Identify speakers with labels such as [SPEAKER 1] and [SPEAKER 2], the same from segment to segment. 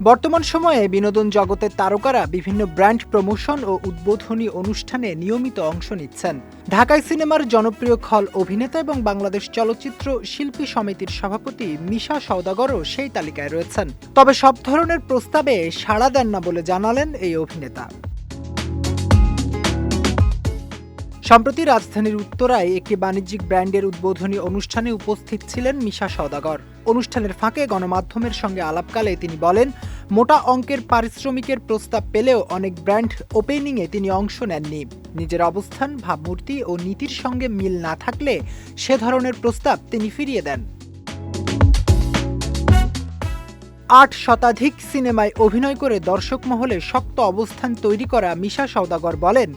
[SPEAKER 1] বর্তমান সময়ে বিনোদন জগতের তারকারা বিভিন্ন ব্র্যান্ড প্রমোশন ও উদ্বোধনী অনুষ্ঠানে নিয়মিত অংশ নিচ্ছেন। ঢাকায় সিনেমার জনপ্রিয় খল অভিনেতা এবং বাংলাদেশ চলচ্চিত্র শিল্পী সমিতির সভাপতি মিশা সওদাগরও সেই তালিকায় রয়েছেন। তবে সব ধরনের প্রস্তাবে সাড়া দেন না বলে জানালেন এই অভিনেতা। সম্প্রতি রাজধানীর উত্তরায় একটি বাণিজ্যিক ব্র্যান্ডের উদ্বোধনী অনুষ্ঠানে উপস্থিত ছিলেন মিশা সওদাগর। অনুষ্ঠানের ফাঁকে গণমাধ্যমের সঙ্গে আলাপকালে তিনি বলেন, মোটা অঙ্কের পারিশ্রমিকের প্রস্তাব পেলেও অনেক ব্র্যান্ড ওপেনিংয়ে তিনি অংশ নেননি। নিজের অবস্থান, ভাবমূর্তি ও নীতির সঙ্গে মিল না থাকলে সে ধরনের প্রস্তাব তিনি ফিরিয়ে দেন। ৮ শতাধিক সিনেমায় অভিনয় করে দর্শক মহলে শক্ত অবস্থান তৈরি করা মিশা সওদাগর বলেন,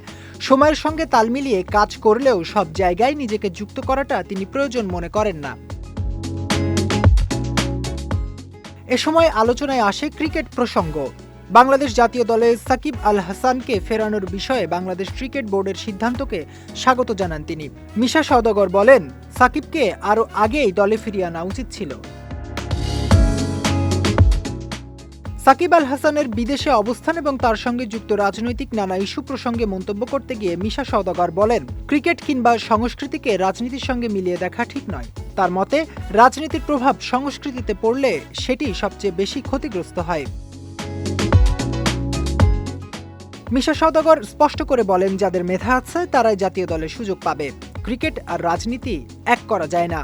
[SPEAKER 1] সময়ের সঙ্গে তাল মিলিয়ে কাজ করলেও সব জায়গায় নিজেকে যুক্ত করাটা তিনি প্রয়োজন মনে করেন না। এ সময় আলোচনায় আসে ক্রিকেট প্রসঙ্গ। বাংলাদেশ জাতীয় দলে সাকিব আল হাসানকে ফেরানোর বিষয়ে বাংলাদেশ ক্রিকেট বোর্ডের সিদ্ধান্তকে স্বাগত জানান তিনি। মিশা সওদাগর বলেন, সাকিবকে আরও আগেই দলে ফিরিয়ে আনা উচিত ছিল। সাকিব আল হাসানের বিদেশে অবস্থান এবং তার সঙ্গে যুক্ত রাজনৈতিক নানা ইস্যু প্রসঙ্গে মন্তব্য করতে গিয়ে মিশা সওদাগর বলেন, ক্রিকেট কিংবা সংস্কৃতিকে রাজনীতির সঙ্গে মিলিয়ে দেখা ঠিক নয়। তার মতে, রাজনীতির প্রভাব সংস্কৃতিতে পড়লে সেটি সবচেয়ে বেশি ক্ষতিগ্রস্ত হয়। মিশা সওদাগর স্পষ্ট করে বলেন, যাদের মেধা আছে তারাই জাতীয় দলে সুযোগ পাবে। ক্রিকেট আর রাজনীতি এক করা যায় না।